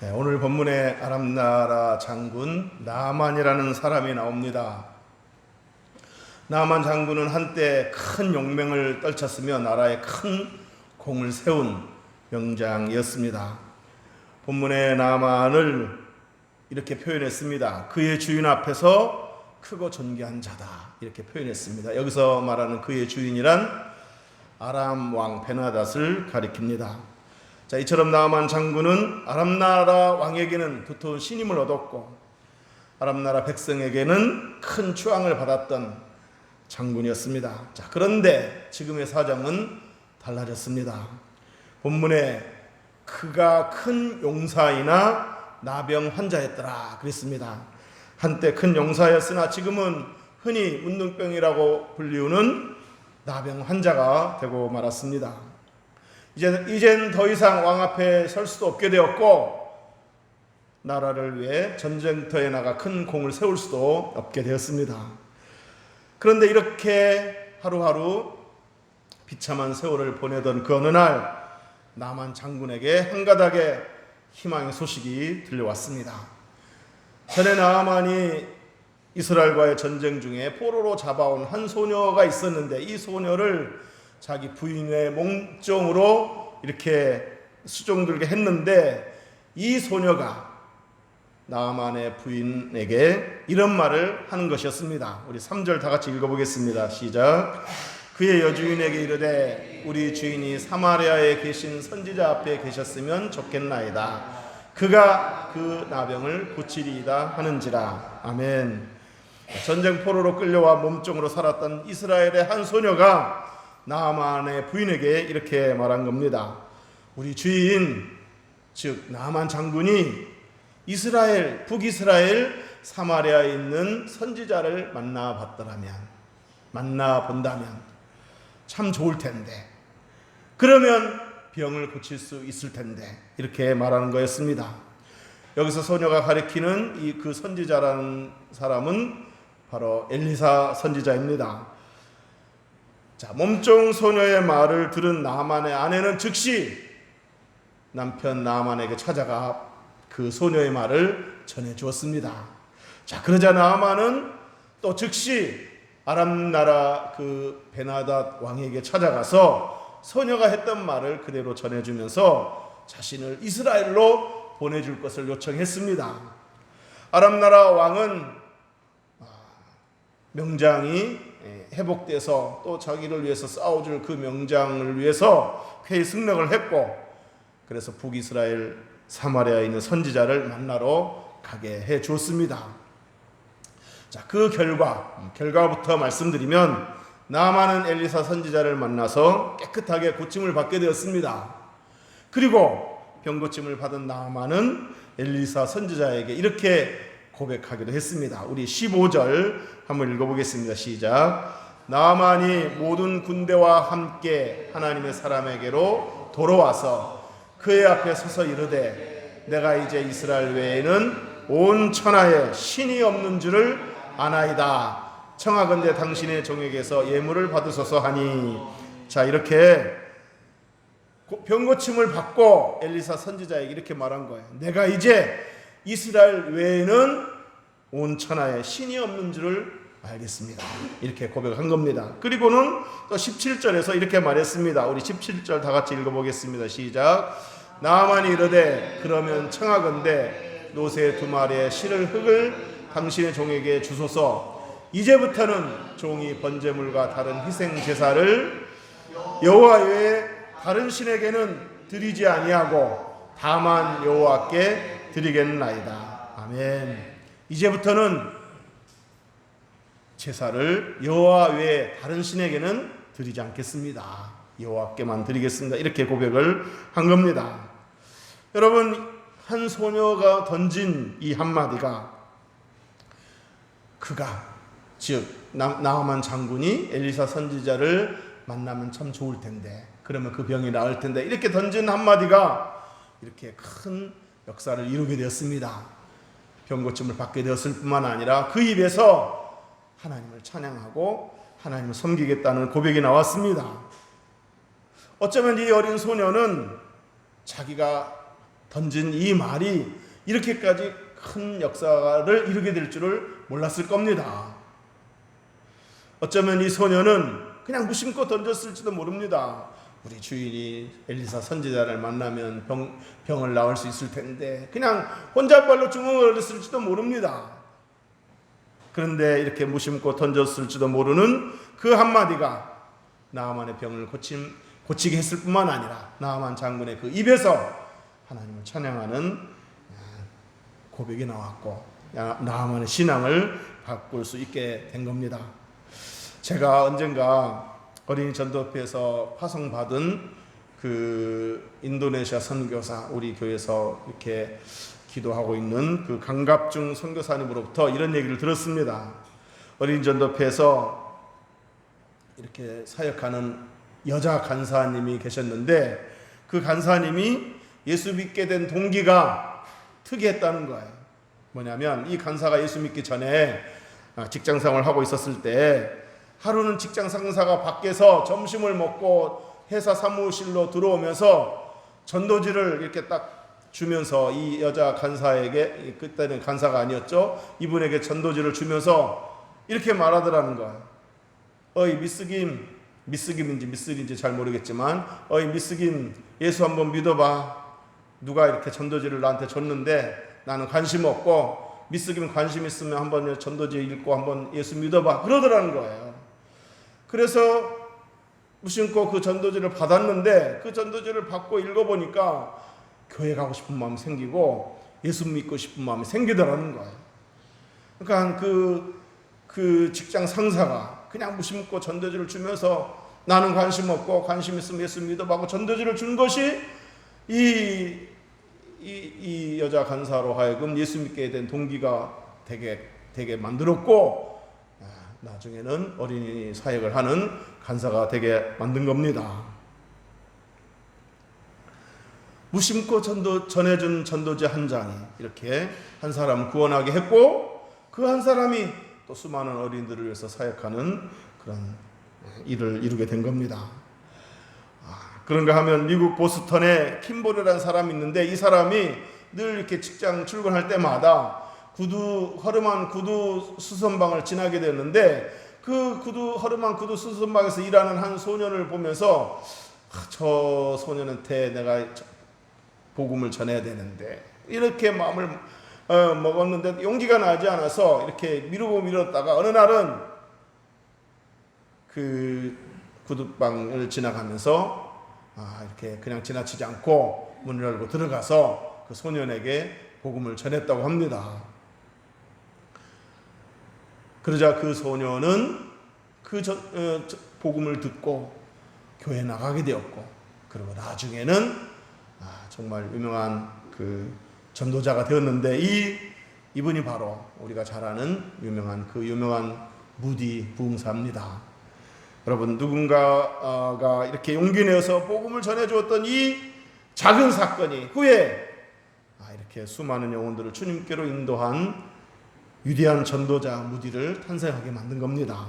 네, 오늘 본문에 아람 나라 장군 나만이라는 사람이 나옵니다. 나만 장군은 한때 큰 용맹을 떨쳤으며 나라에 큰 공을 세운 명장이었습니다. 본문에 나만을 이렇게 표현했습니다. 그의 주인 앞에서 크고 존귀한 자다, 이렇게 표현했습니다. 여기서 말하는 그의 주인이란 아람 왕 베나닷을 가리킵니다. 자, 이처럼 나만 장군은 아람 나라 왕에게는 두터운 신임을 얻었고 아람 나라 백성에게는 큰 추앙을 받았던 장군이었습니다. 자, 그런데 지금의 사정은 달라졌습니다. 본문에 그가 큰 용사이나 나병 환자였더라 그랬습니다. 한때 큰 용사였으나 지금은 흔히 문둥병이라고 불리우는 나병 환자가 되고 말았습니다. 이젠 더 이상 왕 앞에 설 수도 없게 되었고 나라를 위해 전쟁터에 나가 큰 공을 세울 수도 없게 되었습니다. 그런데 이렇게 하루하루 비참한 세월을 보내던 그 어느 날 나만 장군에게 한 가닥의 희망의 소식이 들려왔습니다. 전에 나만이 이스라엘과의 전쟁 중에 포로로 잡아온 한 소녀가 있었는데 이 소녀를 자기 부인의 몸종으로 이렇게 수종들게 했는데 이 소녀가 나만의 부인에게 이런 말을 하는 것이었습니다. 우리 3절 다 같이 읽어보겠습니다. 시작. 그의 여주인에게 이르되 우리 주인이 사마리아에 계신 선지자 앞에 계셨으면 좋겠나이다. 그가 그 나병을 고치리이다 하는지라. 아멘. 전쟁 포로로 끌려와 몸종으로 살았던 이스라엘의 한 소녀가 나만의 부인에게 이렇게 말한 겁니다. 우리 주인, 즉 나만 장군이 이스라엘, 북이스라엘 사마리아에 있는 선지자를 만나본다면 참 좋을 텐데, 그러면 병을 고칠 수 있을 텐데, 이렇게 말하는 거였습니다. 여기서 소녀가 가리키는 그 선지자라는 사람은 바로 엘리사 선지자입니다. 자, 몸종 소녀의 말을 들은 나만의 아내는 즉시 남편 나만에게 찾아가 그 소녀의 말을 전해 주었습니다. 자, 그러자 나만은 또 즉시 아람 나라 그 베나닷 왕에게 찾아가서 소녀가 했던 말을 그대로 전해주면서 자신을 이스라엘로 보내줄 것을 요청했습니다. 아람 나라 왕은 명장이 회복돼서 또 자기를 위해서 싸워줄 그 명장을 위해서 회의 승낙을 했고, 그래서 북이스라엘 사마리아에 있는 선지자를 만나러 가게 해 주었습니다. 자, 그 결과부터 말씀드리면 나만은 엘리사 선지자를 만나서 깨끗하게 고침을 받게 되었습니다. 그리고 병고침을 받은 나만은 엘리사 선지자에게 이렇게 고백하기도 했습니다. 우리 15절 한번 읽어보겠습니다. 시작. 나만이 모든 군대와 함께 하나님의 사람에게로 돌아와서 그의 앞에 서서 이르되 내가 이제 이스라엘 외에는 온 천하에 신이 없는 줄을 아나이다. 청하건대 당신의 종에게서 예물을 받으소서 하니. 자, 이렇게 병고침을 받고 엘리사 선지자에게 이렇게 말한 거예요. 내가 이제 이스라엘 외에는 온 천하에 신이 없는 줄을 알겠습니다. 이렇게 고백한 겁니다. 그리고는 또 17절에서 이렇게 말했습니다. 우리 17절 다 같이 읽어보겠습니다. 시작. 나만이 이르되 그러면 청하건대 노새 2마리의 실을 흙을 당신의 종에게 주소서. 이제부터는 종이 번제물과 다른 희생 제사를 여호와 외에 다른 신에게는 드리지 아니하고 다만 여호와께 드리겠나이다. 아멘. 이제부터는 제사를 여호와 외에 다른 신에게는 드리지 않겠습니다. 여호와께만 드리겠습니다. 이렇게 고백을 한 겁니다. 여러분, 한 소녀가 던진 이 한마디가 그가, 즉 나아만 장군이 엘리사 선지자를 만나면 참 좋을 텐데, 그러면 그 병이 나을 텐데, 이렇게 던진 한마디가 이렇게 큰 역사를 이루게 되었습니다. 병고침을 받게 되었을 뿐만 아니라 그 입에서 하나님을 찬양하고 하나님을 섬기겠다는 고백이 나왔습니다. 어쩌면 이 어린 소녀는 자기가 던진 이 말이 이렇게까지 큰 역사를 이루게 될 줄을 몰랐을 겁니다. 어쩌면 이 소녀는 그냥 무심코 던졌을지도 모릅니다. 우리 주인이 엘리사 선지자를 만나면 병을 나을 수 있을 텐데 그냥 혼잣말로 중얼거렸을지도 모릅니다. 그런데 이렇게 무심코 던졌을지도 모르는 그 한마디가 나아만의 병을 고치게 했을 뿐만 아니라 나아만 장군의 그 입에서 하나님을 찬양하는 고백이 나왔고 나아만의 신앙을 바꿀 수 있게 된 겁니다. 제가 언젠가 어린이 전도협회에서 파송받은 그 인도네시아 선교사, 우리 교회에서 이렇게 기도하고 있는 그 강갑중 선교사님으로부터 이런 얘기를 들었습니다. 어린이 전도협회에서 이렇게 사역하는 여자 간사님이 계셨는데 그 간사님이 예수 믿게 된 동기가 특이했다는 거예요. 뭐냐면 이 간사가 예수 믿기 전에 직장 생활을 하고 있었을 때 하루는 직장 상사가 밖에서 점심을 먹고 회사 사무실로 들어오면서 전도지를 이렇게 딱 주면서 이 여자 간사에게, 그때는 간사가 아니었죠, 이분에게 전도지를 주면서 이렇게 말하더라는 거예요. 어이 미스김인지 미스인지 잘 모르겠지만, 어이 미스김, 예수 한번 믿어봐. 누가 이렇게 전도지를 나한테 줬는데 나는 관심 없고, 미스김 관심 있으면 한번 전도지 읽고 한번 예수 믿어봐. 그러더라는 거예요. 그래서 무심코 그 전도지를 받았는데 그 전도지를 받고 읽어보니까 교회 가고 싶은 마음이 생기고 예수 믿고 싶은 마음이 생기더라는 거예요. 그러니까 그 직장 상사가 그냥 무심코 전도지를 주면서 나는 관심 없고 관심 있으면 예수 믿어봐 전도지를 준 것이 이 여자 간사로 하여금 예수 믿게 된 동기가 되게 만들었고, 나중에는 어린이 사역을 하는 간사가 되게 만든 겁니다. 무심코 전해준 전도지 한 장이 이렇게 한 사람을 구원하게 했고, 그 한 사람이 또 수많은 어린이들을 위해서 사역하는 그런 일을 이루게 된 겁니다. 그런가 하면 미국 보스턴에 킴볼이라는 사람이 있는데, 이 사람이 늘 이렇게 직장 출근할 때마다 허름한 구두 수선방을 지나게 되었는데, 그 허름한 구두 수선방에서 일하는 한 소년을 보면서 저 소년한테 내가 복음을 전해야 되는데, 이렇게 마음을 먹었는데 용기가 나지 않아서 이렇게 미뤘다가 어느 날은 그 구두방을 지나가면서 이렇게 그냥 지나치지 않고 문을 열고 들어가서 그 소년에게 복음을 전했다고 합니다. 그러자 그 소년은 그 복음을 듣고 교회에 나가게 되었고, 그리고 나중에는 정말 유명한 그 전도자가 되었는데, 이분이 바로 우리가 잘 아는 유명한 무디 부흥사입니다. 여러분, 누군가가 이렇게 용기 내어서 복음을 전해주었던 이 작은 사건이 후에 이렇게 수많은 영혼들을 주님께로 인도한 위대한 전도자 무디를 탄생하게 만든 겁니다.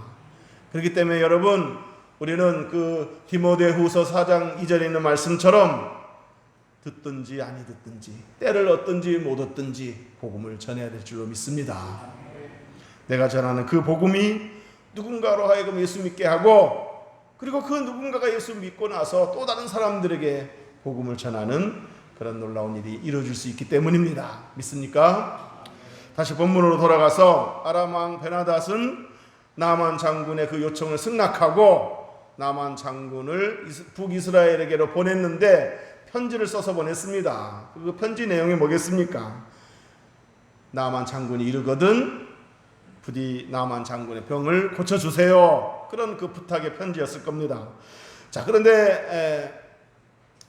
그렇기 때문에 여러분, 우리는 그 디모데후서 4장 2절에 있는 말씀처럼 듣든지 아니 듣든지, 때를 얻든지 못 얻든지 복음을 전해야 될 줄로 믿습니다. 내가 전하는 그 복음이 누군가로 하여금 예수 믿게 하고, 그리고 그 누군가가 예수 믿고 나서 또 다른 사람들에게 복음을 전하는 그런 놀라운 일이 이루어질 수 있기 때문입니다. 믿습니까? 다시 본문으로 돌아가서 아람 왕 베나닷은 나만 장군의 그 요청을 승낙하고 나만 장군을 북이스라엘에게로 보냈는데 편지를 써서 보냈습니다. 그 편지 내용이 뭐겠습니까? 나만 장군이 이르거든 부디 나만 장군의 병을 고쳐주세요. 그런 그 부탁의 편지였을 겁니다. 자, 그런데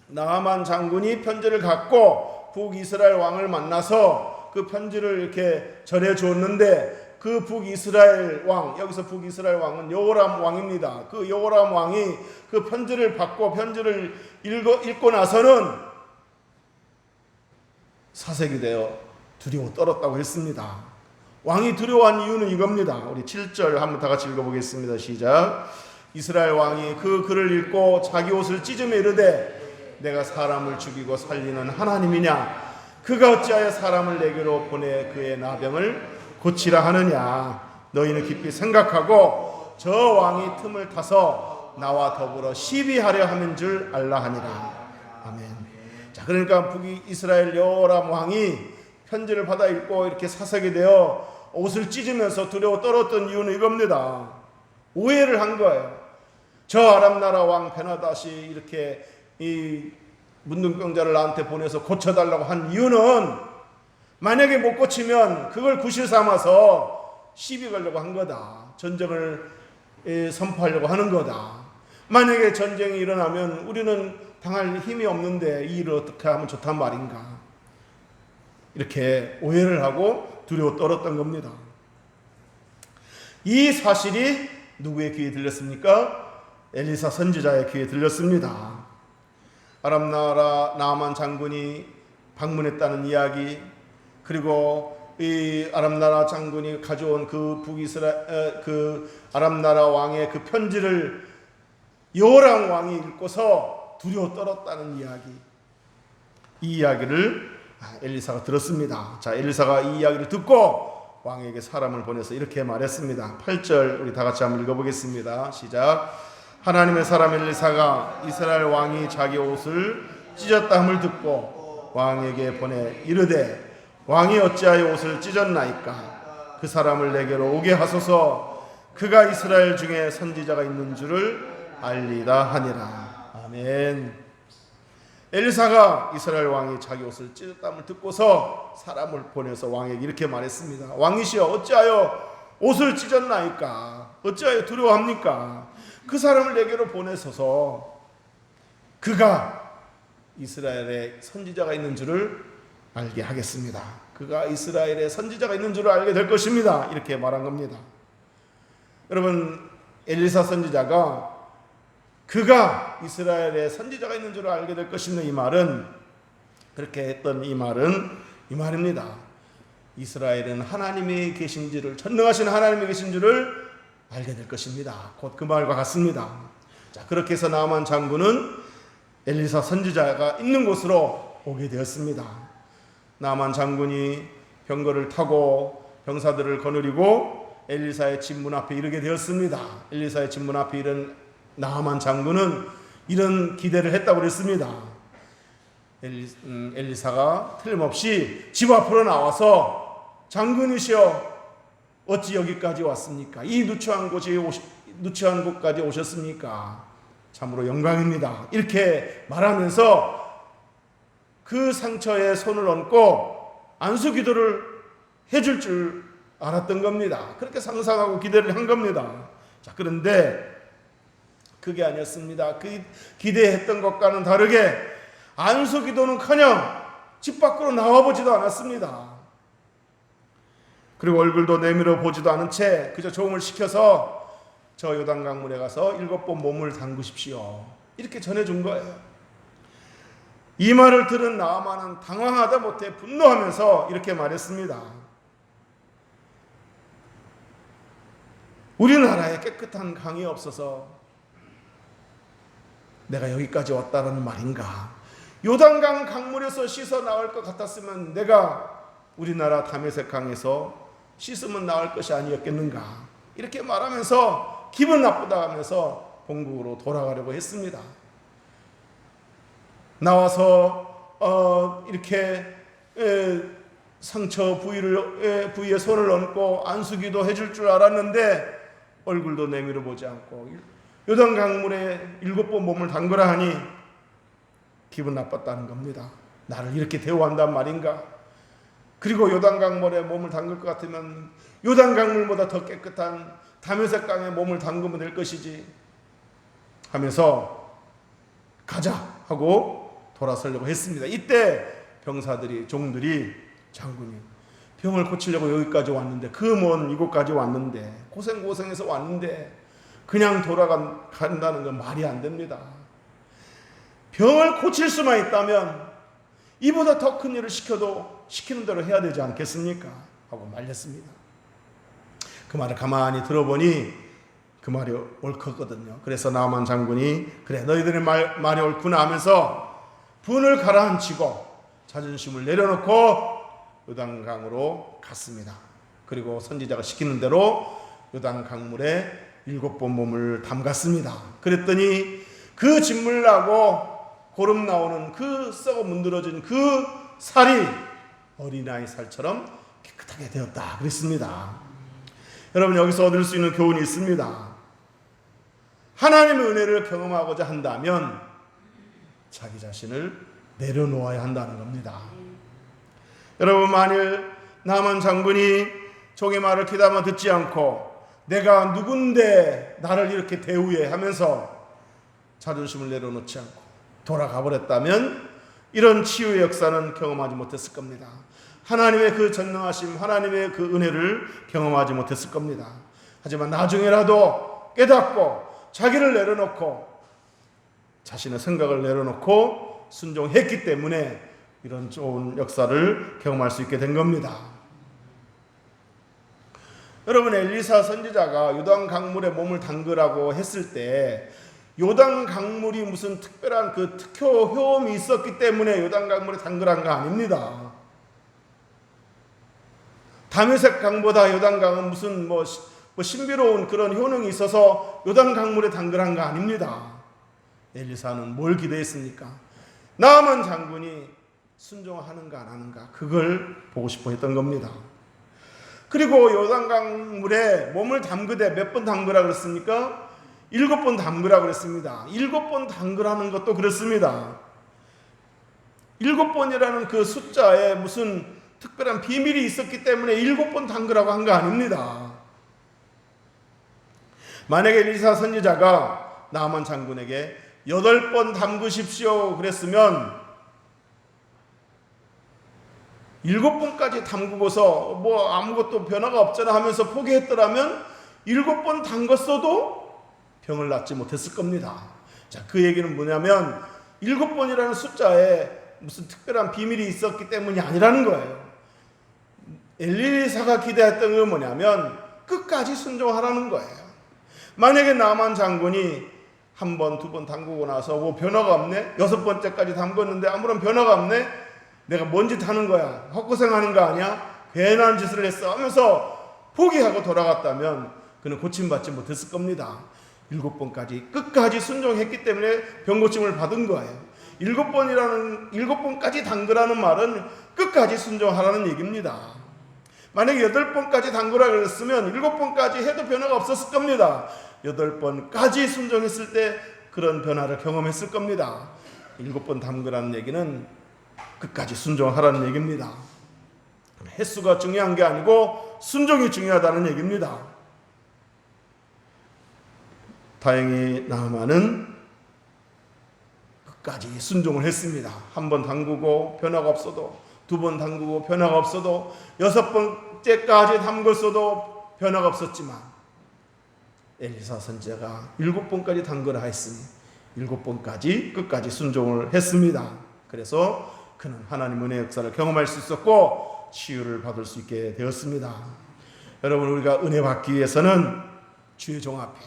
나만 장군이 편지를 갖고 북이스라엘 왕을 만나서 그 편지를 이렇게 전해 주었는데, 그 북이스라엘 왕, 여기서 북이스라엘 왕은 여호람 왕입니다. 그 여호람 왕이 그 편지를 받고 편지를 읽고 나서는 사색이 되어 두려워 떨었다고 했습니다. 왕이 두려워한 이유는 이겁니다. 우리 7절 한번 다 같이 읽어보겠습니다. 시작. 이스라엘 왕이 그 글을 읽고 자기 옷을 찢으며 이르되 내가 사람을 죽이고 살리는 하나님이냐? 그가 어찌하여 사람을 내게로 보내 그의 나병을 고치라 하느냐. 너희는 깊이 생각하고 저 왕이 틈을 타서 나와 더불어 시비하려 하는 줄 알라 하니라. 아멘. 자, 그러니까 북이스라엘 여호람 왕이 편지를 받아 읽고 이렇게 사색이 되어 옷을 찢으면서 두려워 떨었던 이유는 이겁니다. 오해를 한 거예요. 저 아람 나라 왕 베나다시 이렇게 이 문둥병자를 나한테 보내서 고쳐달라고 한 이유는 만약에 못 고치면 그걸 구실 삼아서 시비 걸려고 한 거다. 전쟁을 선포하려고 하는 거다. 만약에 전쟁이 일어나면 우리는 당할 힘이 없는데 이 일을 어떻게 하면 좋단 말인가. 이렇게 오해를 하고 두려워 떨었던 겁니다. 이 사실이 누구의 귀에 들렸습니까? 엘리사 선지자의 귀에 들렸습니다. 아람 나라 나아만 장군이 방문했다는 이야기, 그리고 이 아람 나라 장군이 가져온 그 아람 나라 왕의 그 편지를 여호람 왕이 읽고서 두려워 떨었다는 이야기, 이 이야기를 엘리사가 들었습니다. 자, 엘리사가 이 이야기를 듣고 왕에게 사람을 보내서 이렇게 말했습니다. 8절 우리 다 같이 한번 읽어보겠습니다. 시작. 하나님의 사람 엘리사가 이스라엘 왕이 자기 옷을 찢었다 함을 듣고 왕에게 보내 이르되 왕이 어찌하여 옷을 찢었나이까. 그 사람을 내게로 오게 하소서. 그가 이스라엘 중에 선지자가 있는 줄을 알리다 하니라. 아멘. 엘리사가 이스라엘 왕이 자기 옷을 찢었다함을 듣고서 사람을 보내서 왕에게 이렇게 말했습니다. 왕이시여, 어찌하여 옷을 찢었나이까. 어찌하여 두려워합니까? 그 사람을 내게로 보내소서. 그가 이스라엘에 선지자가 있는 줄을 알게 하겠습니다. 그가 이스라엘에 선지자가 있는 줄을 알게 될 것입니다. 이렇게 말한 겁니다. 여러분, 엘리사 선지자가 그가 이스라엘에 선지자가 있는 줄을 알게 될 것입니다. 이 말은, 그렇게 했던 이 말은 이 말입니다. 이스라엘은 하나님이 계신지를, 전능하신 하나님이 계신 줄을 알게 될 것입니다. 곧 그 말과 같습니다. 자, 그렇게 해서 나아만 장군은 엘리사 선지자가 있는 곳으로 오게 되었습니다. 나아만 장군이 병거를 타고 병사들을 거느리고 엘리사의 집 문 앞에 이르게 되었습니다. 엘리사의 집 문 앞에 이른 나아만 장군은 이런 기대를 했다고 그랬습니다. 엘리사가 틀림없이 집 앞으로 나와서 장군이시여, 어찌 여기까지 왔습니까? 이 누추한 곳까지 오셨습니까? 참으로 영광입니다. 이렇게 말하면서 그 상처에 손을 얹고 안수 기도를 해줄 줄 알았던 겁니다. 그렇게 상상하고 기대를 한 겁니다. 자, 그런데 그게 아니었습니다. 그 기대했던 것과는 다르게 안수 기도는커녕 집 밖으로 나와보지도 않았습니다. 그리고 얼굴도 내밀어 보지도 않은 채 그저 조음을 시켜서 저 요단강물에 가서 7번 몸을 담그십시오. 이렇게 전해준 거예요. 이 말을 들은 나아만은 당황하다 못해 분노하면서 이렇게 말했습니다. 우리나라에 깨끗한 강이 없어서 내가 여기까지 왔다는 말인가? 요단강 강물에서 씻어 나올 것 같았으면 내가 우리나라 다메섹 강에서 씻으면 나을 것이 아니었겠는가? 이렇게 말하면서 기분 나쁘다 하면서 본국으로 돌아가려고 했습니다. 나와서 이렇게 상처 부위에 손을 얹고 안수기도 해줄 줄 알았는데 얼굴도 내밀어 보지 않고 요단강물에 7번 몸을 담그라 하니 기분 나빴다는 겁니다. 나를 이렇게 대우한단 말인가? 그리고 요단강물에 몸을 담글 것 같으면 요단강물보다 더 깨끗한 다메섹 강에 몸을 담그면 될 것이지 하면서 가자 하고 돌아서려고 했습니다. 이때 병사들이, 종들이, 장군이 병을 고치려고 여기까지 왔는데, 그 먼 이곳까지 왔는데, 고생해서 왔는데 그냥 돌아간다는 건 말이 안 됩니다. 병을 고칠 수만 있다면 이보다 더 큰 일을 시켜도 시키는 대로 해야 되지 않겠습니까? 하고 말렸습니다. 그 말을 가만히 들어보니 그 말이 옳거든요. 그래서 나아만 장군이 그래 너희들의 말이 옳구나 하면서 분을 가라앉히고 자존심을 내려놓고 요단강으로 갔습니다. 그리고 선지자가 시키는 대로 요단강물에 7번 몸을 담갔습니다. 그랬더니 그 진물 나고 고름 나오는 그 썩어 문드러진 그 살이 어린아이 살처럼 깨끗하게 되었다 그랬습니다. 여러분, 여기서 얻을 수 있는 교훈이 있습니다. 하나님의 은혜를 경험하고자 한다면 자기 자신을 내려놓아야 한다는 겁니다. 여러분, 만일 나만 장군이 종의 말을 귀담아 듣지 않고 내가 누군데 나를 이렇게 대우해 하면서 자존심을 내려놓지 않고 돌아가 버렸다면 이런 치유의 역사는 경험하지 못했을 겁니다. 하나님의 그 전능하심, 하나님의 그 은혜를 경험하지 못했을 겁니다. 하지만 나중에라도 깨닫고 자기를 내려놓고 자신의 생각을 내려놓고 순종했기 때문에 이런 좋은 역사를 경험할 수 있게 된 겁니다. 여러분, 엘리사 선지자가 요단 강물에 몸을 담그라고 했을 때 요단 강물이 무슨 특별한 그 특효 효험이 있었기 때문에 요단 강물에 담그란 거 아닙니다. 다메섹 강보다 요단 강은 무슨 신비로운 그런 효능이 있어서 요단 강물에 담그란 거 아닙니다. 엘리사는 뭘 기대했습니까? 나만 장군이 순종하는가 안 하는가, 그걸 보고 싶어 했던 겁니다. 그리고 요단강물에 몸을 담그되 몇 번 담그라 그랬습니까? 7번 담그라 그랬습니다. 7번 담그라는 것도 그렇습니다. 7번이라는 그 숫자에 무슨 특별한 비밀이 있었기 때문에 7번 담그라고 한 거 아닙니다. 만약에 엘리사 선지자가 나만 장군에게 8번 담그십시오 그랬으면 7번까지 담그고서 아무것도 변화가 없잖아 하면서 포기했더라면 7번 담궜어도 병을 낫지 못했을 겁니다. 자, 그 얘기는 뭐냐면 7번이라는 숫자에 무슨 특별한 비밀이 있었기 때문이 아니라는 거예요. 엘리사가 기대했던 건 뭐냐면 끝까지 순종하라는 거예요. 만약에 나만 장군이 1번, 2번 담그고 나서 변화가 없네? 6번째까지 담궜는데 아무런 변화가 없네? 내가 뭔 짓 하는 거야? 헛고생하는 거 아니야? 괜한 짓을 했어 하면서 포기하고 돌아갔다면 그는 고침받지 못했을 겁니다. 7번까지 끝까지 순종했기 때문에 병고침을 받은 거예요. 7번까지 담그라는 말은 끝까지 순종하라는 얘기입니다. 만약에 8번까지 담그라 그랬으면 7번까지 해도 변화가 없었을 겁니다. 8번까지 순종했을 때 그런 변화를 경험했을 겁니다. 7번 담그라는 얘기는 끝까지 순종하라는 얘기입니다. 횟수가 중요한 게 아니고 순종이 중요하다는 얘기입니다. 다행히 나아만은 끝까지 순종을 했습니다. 1번 담그고 변화가 없어도, 2번 담그고 변화가 없어도, 6번째까지 담궜어도 변화가 없었지만 엘리사 선지자가 7번까지 담그라 했으니 7번까지 끝까지 순종을 했습니다. 그래서 그는 하나님 은혜의 역사를 경험할 수 있었고 치유를 받을 수 있게 되었습니다. 여러분, 우리가 은혜 받기 위해서는 주의 종 앞에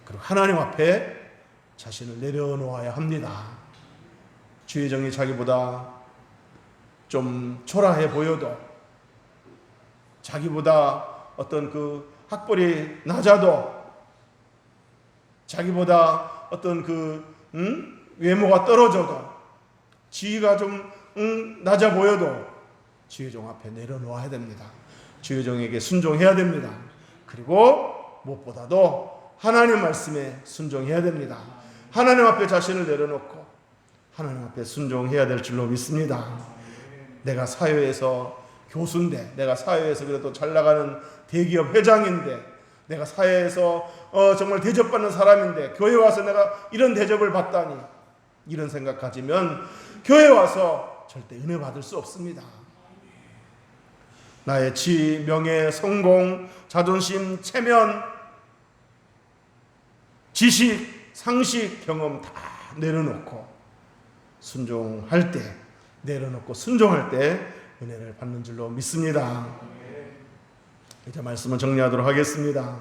그리고 하나님 앞에 자신을 내려놓아야 합니다. 주의 종이 자기보다 좀 초라해 보여도, 자기보다 어떤 그 학벌이 낮아도, 자기보다 어떤 외모가 떨어져도, 지위가 좀 낮아 보여도 주의 종 앞에 내려놓아야 됩니다. 주의 종에게 순종해야 됩니다. 그리고 무엇보다도 하나님 말씀에 순종해야 됩니다. 하나님 앞에 자신을 내려놓고 하나님 앞에 순종해야 될 줄로 믿습니다. 내가 사회에서 교수인데, 내가 사회에서 그래도 잘 나가는 대기업 회장인데, 내가 사회에서 정말 대접받는 사람인데 교회 와서 내가 이런 대접을 받다니, 이런 생각 가지면 교회 와서 절대 은혜 받을 수 없습니다. 나의 지, 명예, 성공, 자존심, 체면, 지식, 상식, 경험 다 내려놓고 순종할 때, 내려놓고 순종할 때 은혜를 받는 줄로 믿습니다. 이제 말씀을 정리하도록 하겠습니다.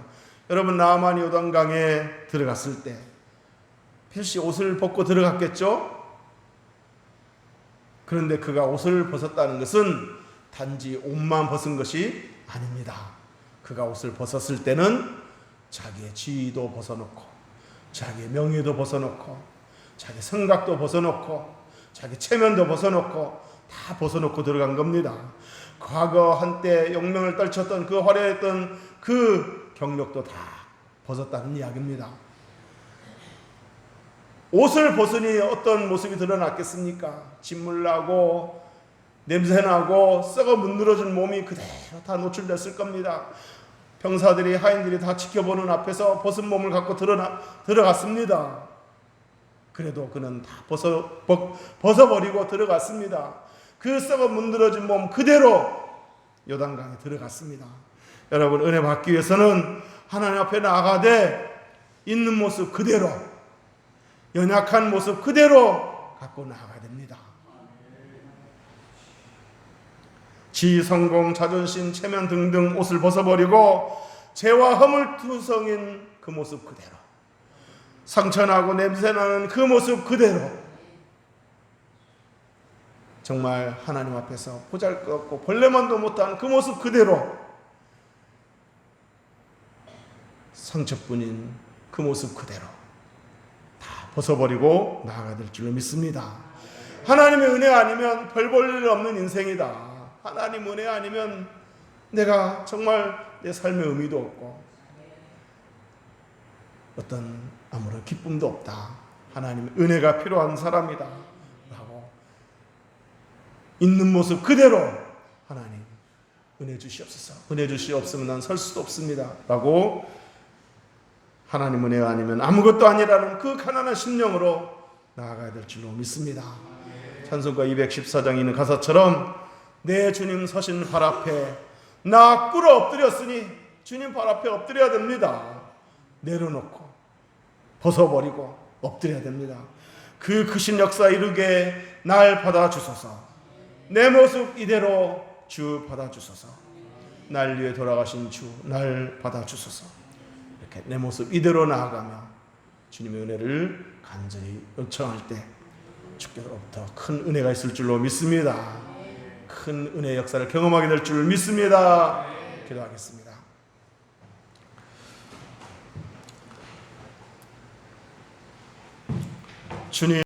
여러분, 나아만이 요단강에 들어갔을 때 필시 옷을 벗고 들어갔겠죠? 그런데 그가 옷을 벗었다는 것은 단지 옷만 벗은 것이 아닙니다. 그가 옷을 벗었을 때는 자기의 지위도 벗어놓고, 자기의 명예도 벗어놓고, 자기 생각도 벗어놓고, 자기 체면도 벗어놓고, 다 벗어놓고 들어간 겁니다. 과거 한때 용명을 떨쳤던 그 화려했던 그 경력도 다 벗었다는 이야기입니다. 옷을 벗으니 어떤 모습이 드러났겠습니까? 진물나고 냄새나고 썩어 문드러진 몸이 그대로 다 노출됐을 겁니다. 병사들이, 하인들이 다 지켜보는 앞에서 벗은 몸을 갖고 들어갔습니다. 그래도 그는 다 벗어버리고 들어갔습니다. 그 썩어 문드러진 몸 그대로 요단강에 들어갔습니다. 여러분, 은혜 받기 위해서는 하나님 앞에 나아가되 있는 모습 그대로, 연약한 모습 그대로 갖고 나아가야 됩니다. 지위, 성공, 자존심, 체면 등등 옷을 벗어버리고 죄와 허물투성인 그 모습 그대로, 상처나고 냄새나는 그 모습 그대로, 정말 하나님 앞에서 보잘것없고 벌레만도 못한 그 모습 그대로, 상처뿐인 그 모습 그대로 다 벗어버리고 나아가야 될 줄로 믿습니다. 하나님의 은혜 아니면 별 볼 일 없는 인생이다. 하나님 은혜 아니면 내가 정말 내 삶의 의미도 없고 어떤 아무런 기쁨도 없다. 하나님의 은혜가 필요한 사람이다 라고 있는 모습 그대로 하나님 은혜 주시옵소서. 은혜 주시옵으면 난 설 수도 없습니다 라고 하나님 은혜 아니면 아무것도 아니라는 그 가난한 심령으로 나아가야 될 줄로 믿습니다. 찬송가 214장에 있는 가사처럼 내 주님 서신 발 앞에 나 꿇어 엎드렸으니, 주님 발 앞에 엎드려야 됩니다. 내려놓고 벗어버리고 엎드려야 됩니다. 그 크신 역사 이루게 날 받아주소서. 내 모습 이대로 주 받아주소서. 날 위해 돌아가신 주 날 받아주소서. 이렇게 내 모습 이대로 나아가며 주님의 은혜를 간절히 요청할 때 주께로부터 큰 은혜가 있을 줄로 믿습니다. 큰 은혜의 역사를 경험하게 될 줄 믿습니다. 기도하겠습니다. 주님